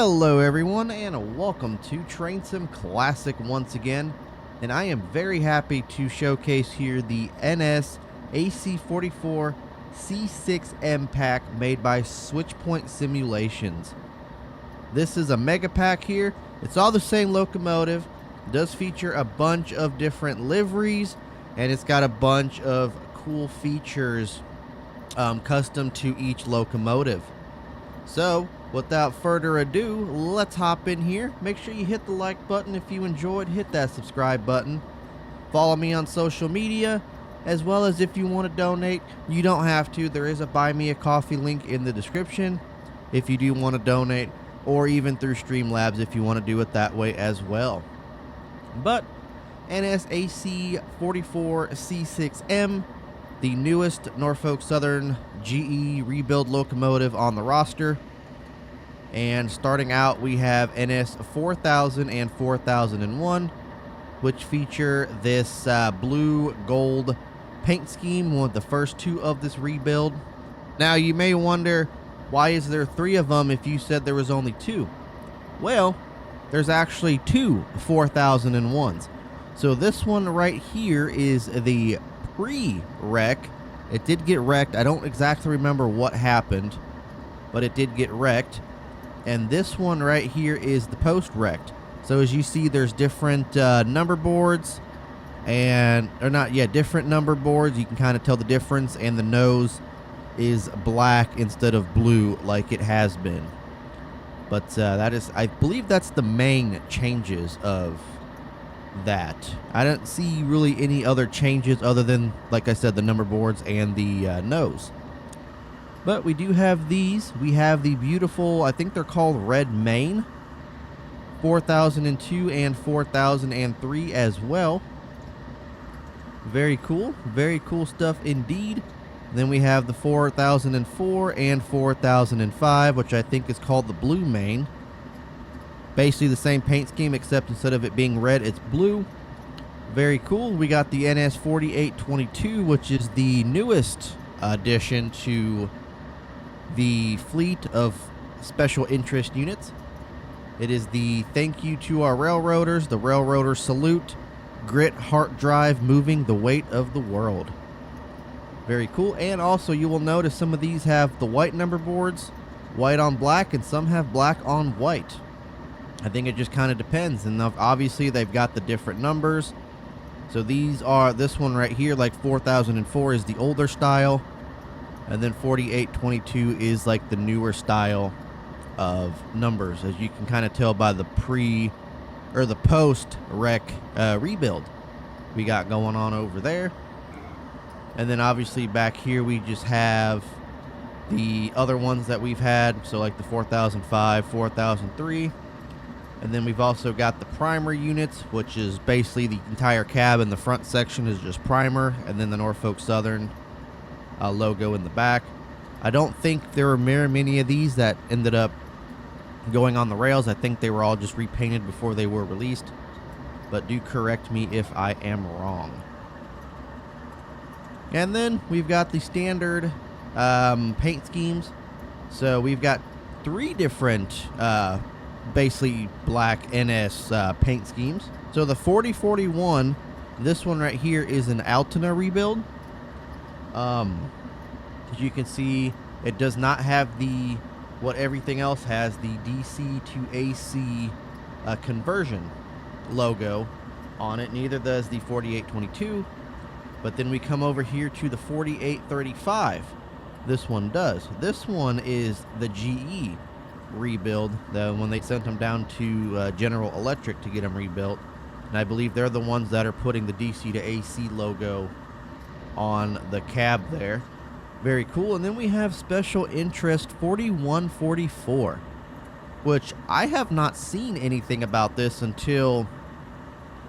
Hello everyone and welcome to Train Sim Classic once again, and I am very happy to showcase here the NS AC44C6M pack made by Switchpoint Simulations. This is a mega pack here. It's all the same locomotive. It does feature a bunch of different liveries, and it's got a bunch of cool features custom to each locomotive. So without further ado, let's hop in here. Make sure you hit the like button if you enjoyed. Hit that subscribe button. Follow me on social media, as well as if you want to donate. You don't have to. There is a buy me a coffee link in the description if you do want to donate, or even through Streamlabs if you want to do it that way as well. But NS AC44C6M, the newest Norfolk Southern GE rebuild locomotive on the roster. And starting out, we have NS 4000 and 4001, which feature this blue gold paint scheme, one of the first two of this rebuild. Now you may wonder, why is there three of them if you said there was only two? Well, there's actually two 4001s. So this one right here is the pre-wreck. It did get wrecked. I don't exactly remember what happened, but it did get wrecked. And this one right here is the post-wrecked. So as you see, there's different number boards, different number boards. You can kind of tell the difference, and the nose is black instead of blue like it has been. But that is, I believe that's the main changes of that. I don't see really any other changes other than, like I said, the number boards and the nose. But we do have these. We have the beautiful, I think they're called Red Main, 4002 and 4003 as well. Very cool stuff indeed. Then we have the 4004 and 4005, which I think is called the Blue Main. Basically the same paint scheme, except instead of it being red, it's blue. Very cool. We got the NS 4822, which is the newest addition to the fleet of special interest units. It is the thank you to our railroaders, the railroader salute, grit, heart drive, moving the weight of the world. Very cool. And also you will notice some of these have the white number boards, white on black, and some have black on white. I think it just kind of depends, and obviously they've got the different numbers. So these are, this one right here, like 4004 is the older style, and then 4822 is like the newer style of numbers, as you can kind of tell by the the post-wreck rebuild we got going on over there. And then obviously back here we just have the other ones that we've had, so like the 4005, 4003. And then we've also got the primer units, which is basically the entire cab in the front section is just primer, and then the Norfolk Southern logo in the back. I don't think there were very many of these that ended up going on the rails. I think they were all just repainted before they were released, but do correct me if I am wrong. And then we've got the standard paint schemes. So we've got three different basically black NS paint schemes. So the 4041, this one right here is an Altoona rebuild. As you can see, it does not have the what everything else has, the DC to AC conversion logo on it. Neither does the 4822. But then we come over here to the 4835. This one does. This one is the GE rebuild, when they sent them down to General Electric to get them rebuilt, and I believe they're the ones that are putting the DC to AC logo on the cab there. Very cool. And then we have special interest 4144, which I have not seen anything about this until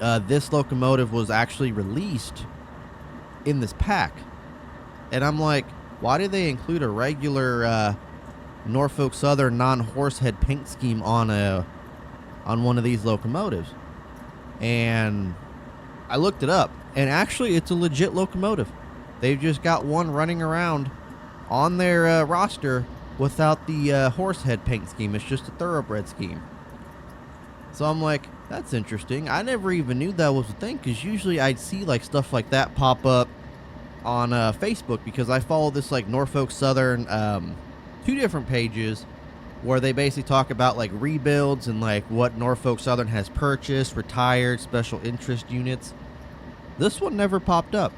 this locomotive was actually released in this pack, and I'm like, why did they include a regular Norfolk Southern non-horsehead paint scheme on one of these locomotives? And I looked it up, and actually it's a legit locomotive. They've just got one running around on their roster without the horse head paint scheme. It's just a thoroughbred scheme. So I'm like, that's interesting. I never even knew that was a thing, because usually I'd see like stuff like that pop up on Facebook, because I follow this like Norfolk Southern, 2 different pages where they basically talk about like rebuilds and like what Norfolk Southern has purchased, retired, special interest units. This one never popped up.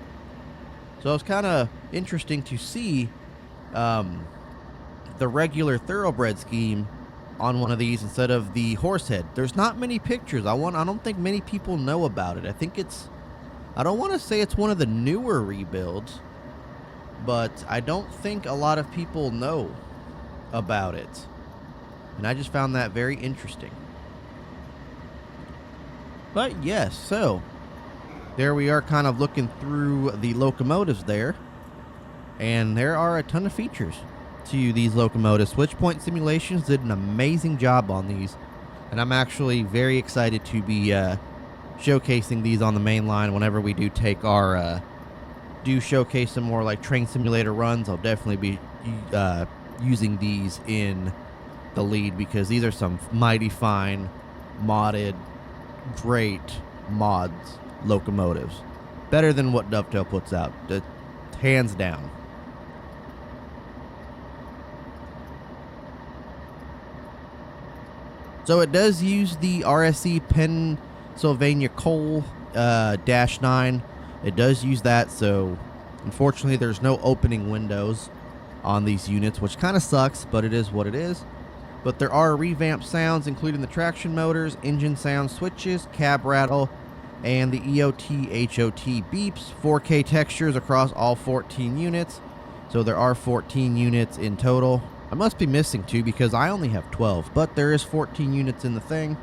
So it's kind of interesting to see the regular thoroughbred scheme on one of these instead of the horse head. There's not many pictures. I don't think many people know about it. I think I don't want to say it's one of the newer rebuilds, but I don't think a lot of people know about it. And I just found that very interesting. But yes, so there we are, kind of looking through the locomotives there. And there are a ton of features to these locomotives. Switchpoint Simulations did an amazing job on these, and I'm actually very excited to be showcasing these on the main line whenever we do take our do showcase some more like train simulator runs. I'll definitely be using these in the lead, because these are some mighty fine modded, great mods locomotives, better than what Dovetail puts out, hands down. So it does use the RSC Pennsylvania Coal -9. It does use that, so unfortunately there's no opening windows on these units, which kind of sucks, but it is what it is. But there are revamped sounds, including the traction motors, engine sound switches, cab rattle, and the EOT HOT beeps. 4K textures across all 14 units. So there are 14 units in total. I must be missing 2 because I only have 12, but there is 14 units in the thing.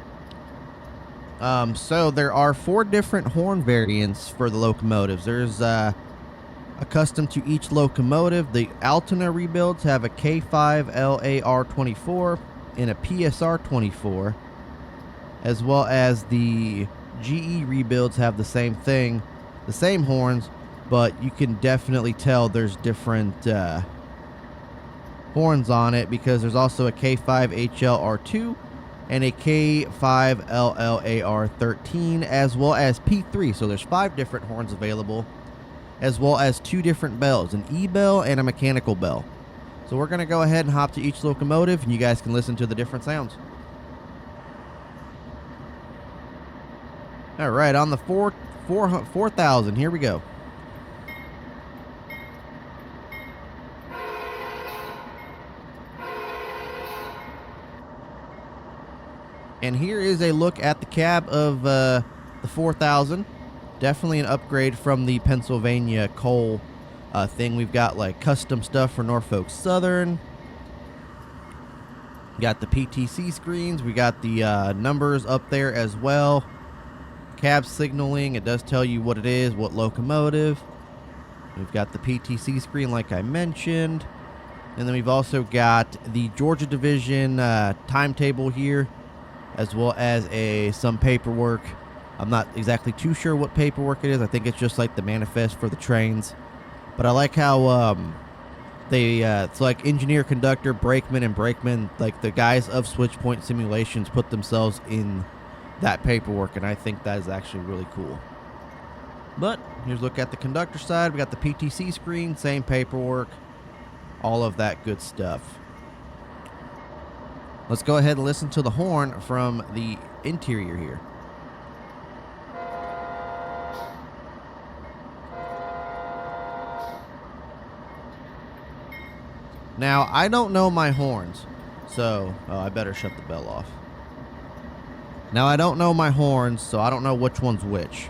So there are 4 different horn variants for the locomotives. There's accustomed to each locomotive. The Altona rebuilds have a K5 LAR24 and a PSR24, as well as the GE rebuilds have the same thing, the same horns, but you can definitely tell there's different horns on it, because there's also a K5 HLR2 and a K5 LLAR13, as well as P3. So there's 5 different horns available, as well as 2 different bells, an E-bell and a mechanical bell. So we're going to go ahead and hop to each locomotive, and you guys can listen to the different sounds. All right, on the 4000, here we go. And here is a look at the cab of the 4000. Definitely an upgrade from the Pennsylvania Coal thing. We've got like custom stuff for Norfolk Southern. Got the PTC screens. We got the numbers up there as well. Cab signaling. It does tell you what it is, what locomotive. We've got the PTC screen like I mentioned. And then we've also got the Georgia Division timetable here, as well as some paperwork. I'm not exactly too sure what paperwork it is. I think it's just like the manifest for the trains. But I like how it's like engineer, conductor, brakeman, and brakeman, like the guys of Switchpoint Simulations put themselves in that paperwork, and I think that is actually really cool. But here's a look at the conductor side. We got the PTC screen, same paperwork, all of that good stuff. Let's go ahead and listen to the horn from the interior here. Now, I don't know my horns, so I better shut the bell off. Now, I don't know my horns, so I don't know which one's which.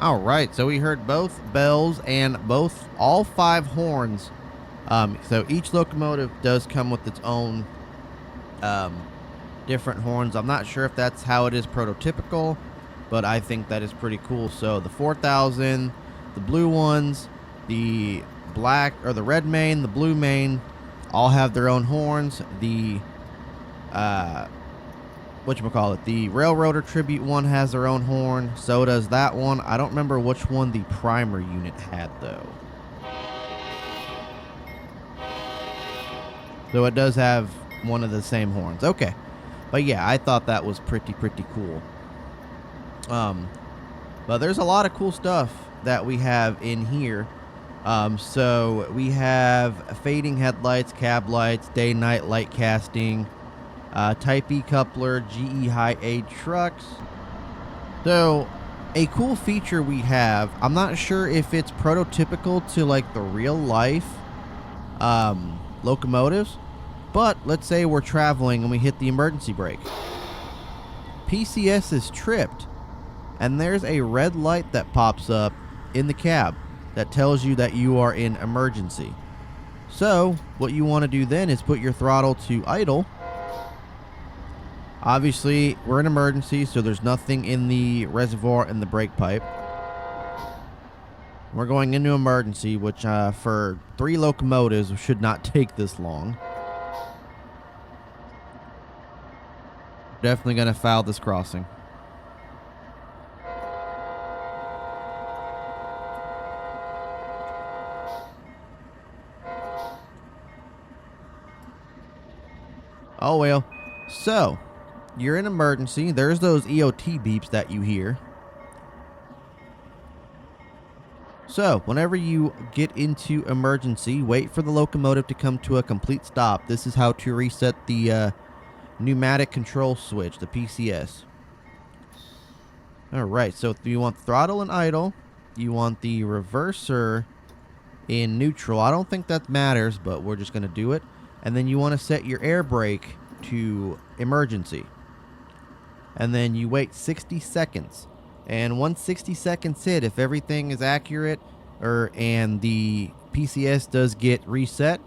All right, so we heard both bells and all 5 horns. So each locomotive does come with its own different horns. I'm not sure if that's how it is prototypical, but I think that is pretty cool. So the 4000, the blue ones, the black or the red main, the blue main, all have their own horns. The whatchamacallit, the Railroader Tribute one has their own horn. So does that one. I don't remember which one the primer unit had, though. So it does have one of the same horns. Okay. But yeah, I thought that was pretty cool. But there's a lot of cool stuff that we have in here. So we have fading headlights, cab lights, day-night light casting, Type E coupler, GE high A trucks. So a cool feature we have, I'm not sure if it's prototypical to like the real life locomotives, but let's say we're traveling and we hit the emergency brake. PCS is tripped, and there's a red light that pops up in the cab that tells you that you are in emergency. So what you want to do then is put your throttle to idle. Obviously, we're in emergency, so there's nothing in the reservoir and the brake pipe. We're going into emergency, which for 3 locomotives should not take this long. Definitely going to foul this crossing. Oh well. So you're in emergency. There's those EOT beeps that you hear. So whenever you get into emergency, wait for the locomotive to come to a complete stop. This is how to reset the pneumatic control switch, the PCS. Alright, so you want throttle in idle. You want the reverser in neutral. I don't think that matters, but we're just going to do it. And then you want to set your air brake to emergency. And then you wait 60 seconds. And once 60 seconds hit, if everything is accurate and the PCS does get reset,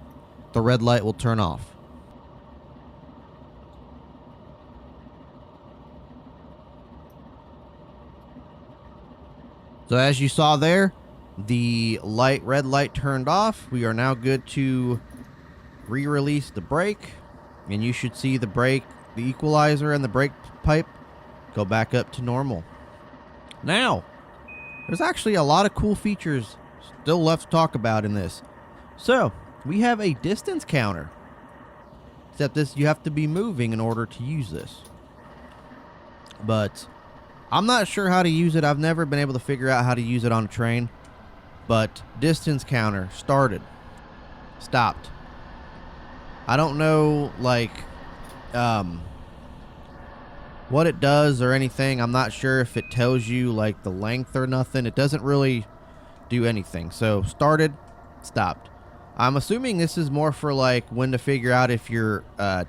the red light will turn off. So as you saw there, the red light turned off. We are now good to re-release the brake, and you should see the brake, the equalizer and the brake pipe go back up to normal. Now, there's actually a lot of cool features still left to talk about in this. So, we have a distance counter. Except this, you have to be moving in order to use this. But I'm not sure how to use it. I've never been able to figure out how to use it on a train. But distance counter started. Stopped. I don't know, like, what it does or anything. I'm not sure if it tells you, like, the length or nothing. It doesn't really do anything. So, started, stopped. I'm assuming this is more for, like, when to figure out if your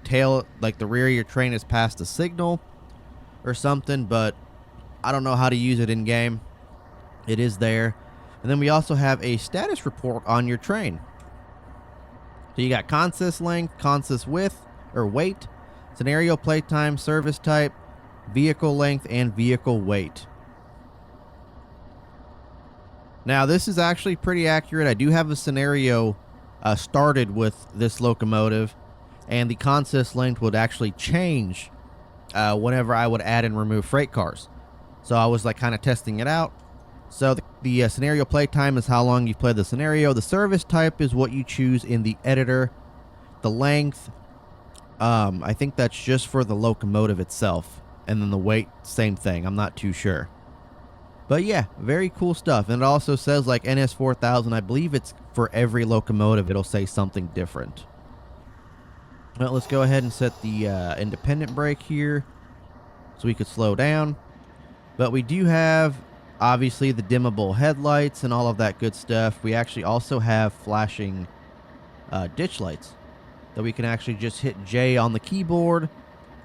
tail, like, the rear of your train is past a signal or something, but I don't know how to use it in-game. It is there. And then we also have a status report on your train. So you got consist length, consist width, or weight, scenario playtime, service type, vehicle length, and vehicle weight. Now, this is actually pretty accurate. I do have a scenario started with this locomotive, and the consist length would actually change whenever I would add and remove freight cars. So I was like kind of testing it out. So the scenario playtime is how long you've played the scenario. The service type is what you choose in the editor. The length, I think that's just for the locomotive itself. And then the weight, same thing. I'm not too sure. But yeah, very cool stuff. And it also says like NS 4000. I believe it's for every locomotive. It'll say something different. Well, let's go ahead and set the independent brake here so we could slow down. But we do have, obviously, the dimmable headlights and all of that good stuff. We actually also have flashing ditch lights that we can actually just hit J on the keyboard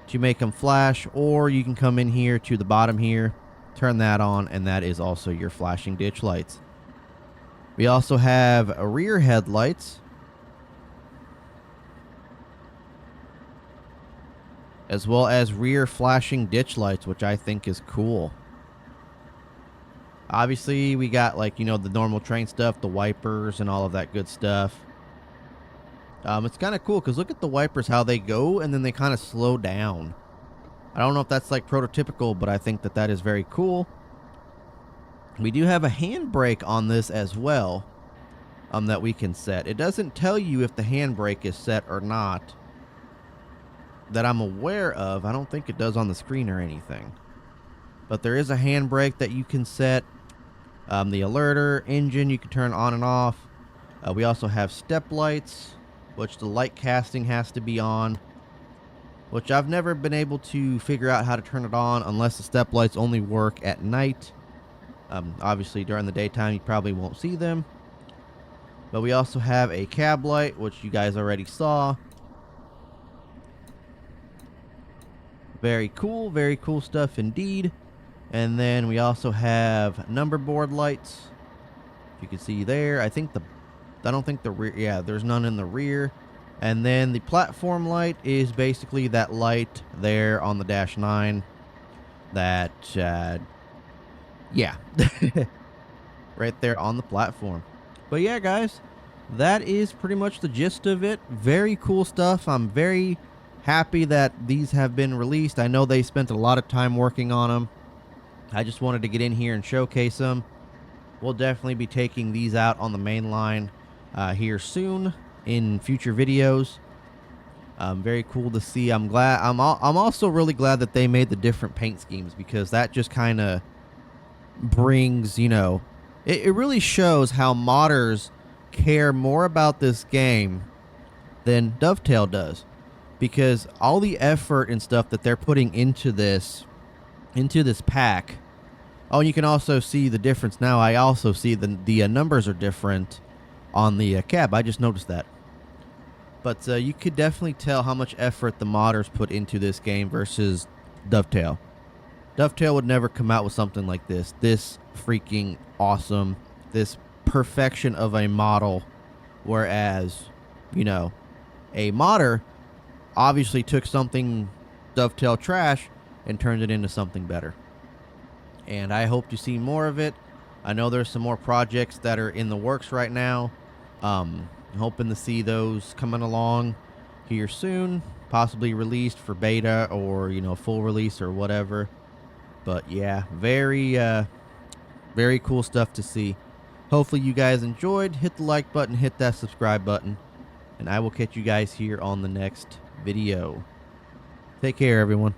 to make them flash, or you can come in here to the bottom here turn that on, and that is also your flashing ditch lights. We also have rear headlights, as well as rear flashing ditch lights, which I think is cool. Obviously, we got, like, you know, the normal train stuff, the wipers and all of that good stuff. It's kind of cool because look at the wipers, how they go and then they kind of slow down. I don't know if that's like prototypical, but I think that that is very cool. We do have a handbrake on this as well, that we can set. It doesn't tell you if the handbrake is set or not that I'm aware of. I don't think it does on the screen or anything. But there is a handbrake that you can set. The alerter, engine, you can turn on and off. We also have step lights, which the light casting has to be on, which I've never been able to figure out how to turn it on unless the step lights only work at night. Obviously, during the daytime, you probably won't see them. But we also have a cab light, which you guys already saw. Very cool stuff indeed. And then we also have number board lights. You can see there. I don't think the rear, yeah, there's none in the rear. And then the platform light is basically that light there on the Dash 9 that, yeah, right there on the platform. But yeah, guys, that is pretty much the gist of it. Very cool stuff. I'm very happy that these have been released. I know they spent a lot of time working on them. I just wanted to get in here and showcase them. We'll definitely be taking these out on the main line here soon in future videos. Very cool to see. I'm glad. I'm also really glad that they made the different paint schemes, because that just kind of brings, you know, it really shows how modders care more about this game than Dovetail does, because all the effort and stuff that they're putting into this pack. Oh, you can also see the difference now. I also see the numbers are different on the cab. I just noticed that. But you could definitely tell how much effort the modders put into this game versus Dovetail. Dovetail would never come out with something like this. This freaking awesome. This perfection of a model. Whereas, you know, a modder obviously took something Dovetail trash and turned it into something better. And I hope to see more of it. I know there's some more projects that are in the works right now. Hoping to see those coming along here soon, possibly released for beta or, you know, full release or whatever. But yeah, very cool stuff to see. Hopefully you guys enjoyed. Hit the like button, hit that subscribe button, and I will catch you guys here on the next video. Take care, everyone.